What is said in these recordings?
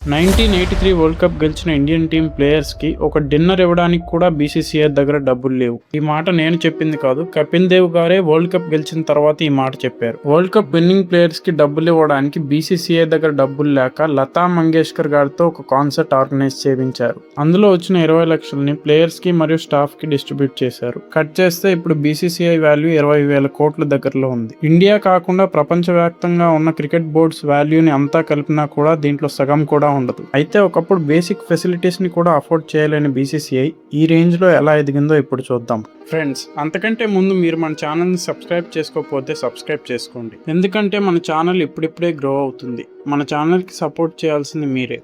1983 world cup గెలిచిన Indian team players కి ఒక డిన్నర్ ఇవ్వడానికి కూడా బీసీసీఐ దగ్గర డబ్బులు లేవు. ఈ మాట నేను చెప్పింది కాదు, కపిల్ దేవ్ గారే వరల్డ్ కప్ గెలిచిన తర్వాత ఈ మాట చెప్పారు. వరల్డ్ కప్ విన్నింగ్ ప్లేయర్స్ కి డబ్బులు ఇవ్వడానికి బీసీసీఐ దగ్గర డబ్బులు లేక లతా మంగేష్కర్ గారితో ఒక కాన్సర్ట్ ఆర్గనైజ్ చేయించారు. అందులో వచ్చిన 20 లక్షలని ప్లేయర్స్ కి మరియు స్టాఫ్ కి డిస్ట్రిబ్యూట్ చేశారు. కట్ చేస్తే ఇప్పుడు బీసీసీఐ వాల్యూ 20,000 కోట్ల దగ్గరలో ఉంది. ఇండియా కాకుండా ప్రపంచవ్యాప్తంగా ఉన్న క్రికెట్ బోర్డ్స్ వాల్యూని అంతా కలిపినా కూడా దీంట్లో సగం కూడా ఉండదు. అయితే ఒకప్పుడు బేసిక్ ఫెసిలిటీస్ ని కూడా అఫోర్డ్ చేయలేని బీసీసీఐ ఈ రేంజ్ లో ఎలా ఎదిగిందో ఇప్పుడు చూద్దాం. ఫ్రెండ్స్, అంతకంటే ముందు మీరు మన ఛానల్ ని సబ్స్క్రైబ్ చేసుకోకపోతే సబ్స్క్రైబ్ చేసుకోండి. ఎందుకంటే మన ఛానల్ ఇప్పుడిప్పుడే గ్రో అవుతుంది. మన ఛానల్ కి సపోర్ట్ చేయాల్సింది మీరే.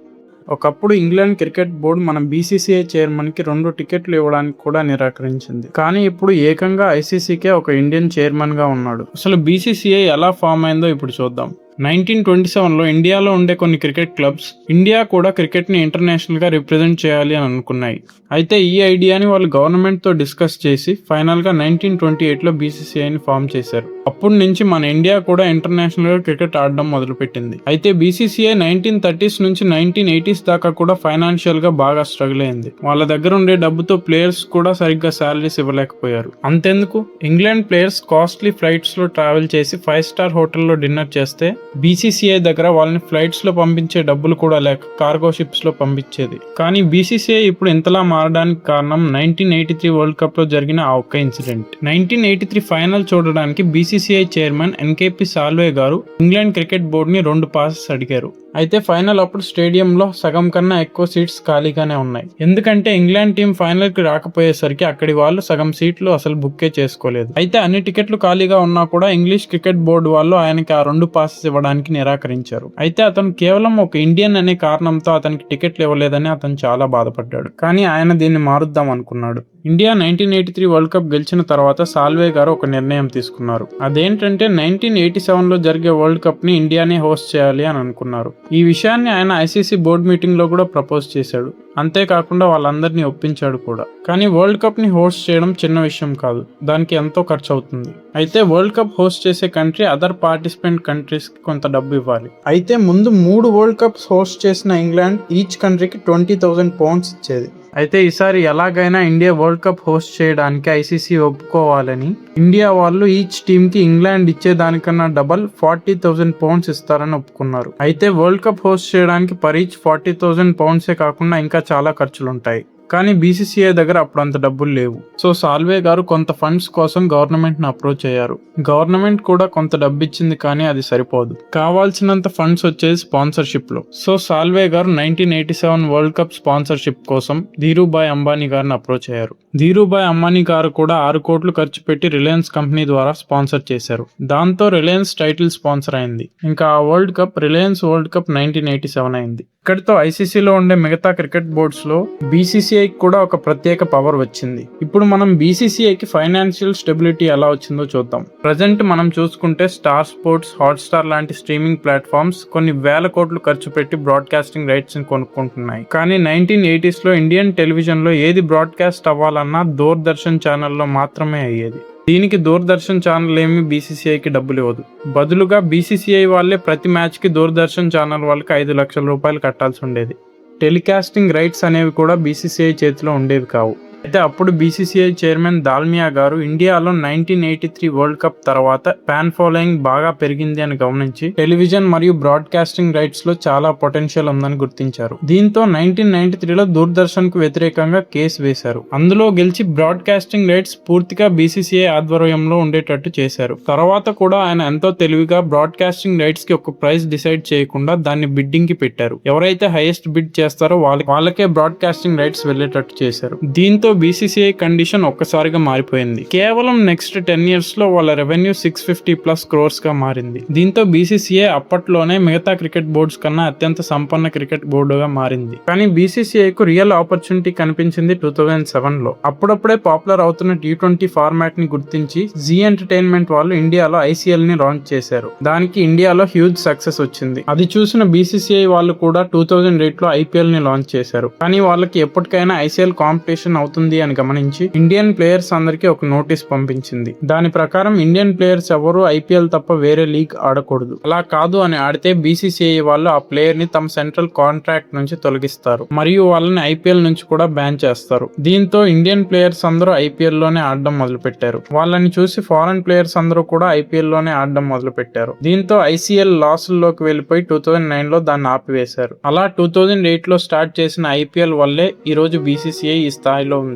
ఒకప్పుడు ఇంగ్లాండ్ క్రికెట్ బోర్డు మన బీసీసీఐ చైర్మన్ కి 2 టికెట్లు ఇవ్వడానికి కూడా నిరాకరించింది. కానీ ఇప్పుడు ఏకంగా ఐసీసీకే ఒక ఇండియన్ చైర్మన్ గా ఉన్నాడు. అసలు బీసీసీఐ ఎలా ఫామ్ అయిందో ఇప్పుడు చూద్దాం. 1927లో ఇండియాలో ఉండే కొన్ని క్రికెట్ క్లబ్స్ ఇండియా కూడా క్రికెట్ని ఇంటర్నేషనల్గా రిప్రజెంట్ చేయాలి అని అనుకున్నాయి. అయితే ఈ ఐడియాని వాళ్ళు గవర్నమెంట్తో డిస్కస్ చేసి ఫైనల్గా 1928లో బీసీసీఐని ఫామ్ చేశారు. అప్పటి నుంచి మన ఇండియా కూడా ఇంటర్నేషనల్గా క్రికెట్ ఆడడం మొదలుపెట్టింది. అయితే బీసీసీఐ 1930s నుంచి 1980s దాకా కూడా ఫైనాన్షియల్గా బాగా స్ట్రగుల్ అయింది. వాళ్ళ దగ్గర ఉండే డబ్బుతో ప్లేయర్స్ కూడా సరిగ్గా శాలరీస్ ఇవ్వలేకపోయారు. అంతెందుకు, ఇంగ్లాండ్ ప్లేయర్స్ కాస్ట్లీ ఫ్లైట్స్లో ట్రావెల్ చేసి 5-star హోటల్లో డిన్నర్ చేస్తే బీసీసీఐ దగ్గర వాళ్ళని ఫ్లైట్స్ లో పంపించే డబ్బులు కూడా లేక కార్గో షిప్స్ లో పంపించేది. కానీ బీసీసీఐ ఇప్పుడు ఇంతలా మారడానికి కారణం 1983 వరల్డ్ కప్ లో జరిగిన ఆ ఒక్క ఇన్సిడెంట్. 1983 ఫైనల్ చూడడానికి బీసీసీఐ చైర్మన్ ఎన్కేపీ సాల్వే గారు ఇంగ్లాండ్ క్రికెట్ బోర్డు ని 2 passes అడిగారు. అయితే ఫైనల్ అప్పుడు స్టేడియంలో సగం కన్నా ఎక్కువ సీట్స్ ఖాళీగానే ఉన్నాయి. ఎందుకంటే ఇంగ్లాండ్ టీం ఫైనల్ కి రాకపోయేసరికి అక్కడి వాళ్ళు సగం సీట్లు అసలు బుక్కే చేసుకోలేదు. అయితే అన్ని టికెట్లు ఖాళీగా ఉన్నా కూడా ఇంగ్లీష్ క్రికెట్ బోర్డు వాళ్ళు ఆయనకి ఆ 2 passes ఇవ్వడానికి నిరాకరించారు. అయితే అతను కేవలం ఒక ఇండియన్ అనే కారణంతో అతనికి టికెట్లు ఇవ్వలేదని అతను చాలా బాధపడ్డాడు. కానీ ఆయన దీన్ని మారుద్దాం అనుకున్నాడు. ఇండియా 1983 వరల్డ్ కప్ గెలిచిన తర్వాత సాల్వే గారు ఒక నిర్ణయం తీసుకున్నారు. అదేంటంటే 1987లో జరిగే వరల్డ్ కప్ ని ఇండియానే హోస్ట్ చేయాలి అని అనుకున్నారు. ఈ విషయాన్ని ఆయన ఐసీసీ బోర్డు మీటింగ్ లో కూడా ప్రపోజ్ చేశాడు. అంతేకాకుండా వాళ్ళందరినీ ఒప్పించాడు కూడా. కానీ వరల్డ్ కప్ ని హోస్ట్ చేయడం చిన్న విషయం కాదు, దానికి ఎంతో ఖర్చు అవుతుంది. అయితే వరల్డ్ కప్ హోస్ట్ చేసే కంట్రీ అదర్ పార్టిసిపెంట్ కంట్రీస్ కి కొంత డబ్బు ఇవ్వాలి. అయితే ముందు 3 వరల్డ్ కప్స్ హోస్ట్ చేసిన ఇంగ్లాండ్ ఈచ్ కంట్రీకి 20,000 pounds ఇచ్చేది. అయితే ఈసారి ఎలాగైనా ఇండియా వరల్డ్ కప్ హోస్ట్ చేయడానికి ఐసీసీ ఒప్పుకోవాలని ఇండియా వాళ్ళు ఈచ్ టీమ్ కి ఇంగ్లాండ్ ఇచ్చేదానికన్నా డబల్ 40,000 pounds ఇస్తారని ఒప్పుకున్నారు. అయితే వరల్డ్ కప్ హోస్ట్ చేయడానికి పర్ ఈచ్ 40,000 pounds కాకుండా ఇంకా చాలా ఖర్చులుంటాయి. కానీ బీసీసీఐ దగ్గర అప్పుడు అంత డబ్బులు లేవు. సో సాల్వే గారు కొంత ఫండ్స్ కోసం గవర్నమెంట్ ని అప్రోచ్ అయ్యారు. గవర్నమెంట్ కూడా కొంత డబ్బు ఇచ్చింది, కానీ అది సరిపోదు. కావాల్సినంత ఫండ్స్ వచ్చేది స్పాన్సర్షిప్ లో. సో సాల్వే గారు 1987 వరల్డ్ కప్ స్పాన్సర్షిప్ కోసం ధీరుభాయ్ అంబానీ గారిని అప్రోచ్ అయ్యారు. ధీరుభాయ్ అంబానీ గారు కూడా 6 కోట్లు ఖర్చు పెట్టి రిలయన్స్ కంపెనీ ద్వారా స్పాన్సర్ చేశారు. దాంతో రిలయన్స్ టైటిల్ స్పాన్సర్ అయింది. ఇంకా ఆ world cup Reliance world cup 1987 అయింది. ఇక్కడితో ఐసీసీలో ఉండే మిగతా క్రికెట్ బోర్డ్స్ లో బీసీసీఐకి కూడా ఒక ప్రత్యేక పవర్ వచ్చింది. ఇప్పుడు మనం బీసీసీఐకి ఫైనాన్షియల్ స్టెబిలిటీ ఎలా వచ్చిందో చూద్దాం. ప్రజెంట్ మనం చూసుకుంటే స్టార్ స్పోర్ట్స్, హాట్స్టార్ లాంటి స్ట్రీమింగ్ ప్లాట్ఫామ్స్ కొన్ని వేల కోట్లు ఖర్చు పెట్టి బ్రాడ్కాస్టింగ్ రైట్స్ ని కొనుక్కుంటున్నాయి. కానీ 1980s లో ఇండియన్ టెలివిజన్ లో ఏది బ్రాడ్కాస్ట్ అవ్వాలన్నా దూరదర్శన్ ఛానల్లో మాత్రమే అయ్యేది. దీనికి దూరదర్శన్ ఛానల్ ఏమి బీసీసీఐకి డబ్బులు ఇవ్వదు. బదులుగా బీసీసీఐ వాళ్ళే ప్రతి మ్యాచ్ కి దూరదర్శన్ ఛానల్ వాళ్ళకి 5 లక్షల రూపాయలు కట్టాల్సి ఉండేది. టెలికాస్టింగ్ రైట్స్ అనేవి కూడా బీసీసీఐ చేతిలో ఉండేవి కావు. అయితే అప్పుడు బీసీసీఐ చైర్మన్ దాల్మియా గారు ఇండియాలో 1983 వరల్డ్ కప్ తర్వాత ఫ్యాన్ ఫాలోయింగ్ బాగా పెరిగింది అని గమనించి టెలివిజన్ మరియు బ్రాడ్కాస్టింగ్ రైట్స్ లో చాలా పొటెన్షియల్ ఉందని గుర్తించారు. దీంతో 1993లో దూరదర్శన్ కు వ్యతిరేకంగా కేసు వేశారు. అందులో గెలిచి బ్రాడ్కాస్టింగ్ రైట్స్ పూర్తిగా బీసీసీఐ ఆధ్వర్యంలో ఉండేటట్టు చేశారు. తర్వాత కూడా ఆయన ఎంతో తెలివిగా బ్రాడ్కాస్టింగ్ రైట్స్ కి ఒక ప్రైస్ డిసైడ్ చేయకుండా దాన్ని బిడ్డింగ్ కి పెట్టారు. ఎవరైతే హైయెస్ట్ బిడ్ చేస్తారో వాళ్ళకే బ్రాడ్కాస్టింగ్ రైట్స్ వెళ్లేటట్టు చేశారు. దీంతో బీసీసీఐ కండిషన్ ఒక్కసారిగా మారిపోయింది. కేవలం నెక్స్ట్ 10 years లో వాళ్ళ రెవెన్యూ 650+ crores గా మారింది. దీంతో బీసీసీఐ అప్పట్లోనే మిగతా క్రికెట్ బోర్డ్స్ కన్నా అత్యంత సంపన్న క్రికెట్ బోర్డుగా మారింది. కానీ బీసీసీఐ కు రియల్ ఆపర్చునిటీ కనిపించింది 2007లో. అప్పుడప్పుడే పాపులర్ అవుతున్న T20 ఫార్మాట్ ని గుర్తించి జీ ఎంటర్టైన్మెంట్ వాళ్ళు ఇండియాలో ఐసీఎల్ ని లాంచ్ చేశారు. దానికి ఇండియాలో హ్యూజ్ సక్సెస్ వచ్చింది. అది చూసిన బీసీసీఐ వాళ్ళు కూడా 2008లో ఐపీఎల్ ని లాంచ్ చేశారు. కానీ వాళ్ళకి ఎప్పటికైనా ఐసీఎల్ కాంపిటీషన్ అవుతుంది అవుతుంది అని గమనించి ఇండియన్ ప్లేయర్స్ అందరికీ ఒక నోటీస్ పంపించింది. దాని ప్రకారం ఇండియన్ ప్లేయర్స్ ఎవరు ఐపీఎల్ తప్ప వేరే లీగ్ ఆడకూడదు. అలా కాదు అని ఆడితే బీసీసీఐ వాళ్ళు ఆ ప్లేయర్ ని తమ సెంట్రల్ కాంట్రాక్ట్ నుంచి తొలగిస్తారు మరియు వాళ్ళని ఐపీఎల్ నుంచి కూడా బ్యాన్ చేస్తారు. దీంతో ఇండియన్ ప్లేయర్స్ అందరూ ఐపీఎల్ లోనే ఆడడం మొదలు పెట్టారు. వాళ్ళని చూసి ఫారెన్ ప్లేయర్స్ అందరూ కూడా ఐపీఎల్ లోనే ఆడడం మొదలు పెట్టారు. దీంతో ఐసీఎల్ లాసుల్లోకి వెళ్లిపోయి 2009 లో దాన్ని ఆపివేశారు. అలా 2008 లో స్టార్ట్ చేసిన ఐపీఎల్ వల్లే ఈ రోజు బీసీసీఐ ఈ స్థాయిలో ఉంది.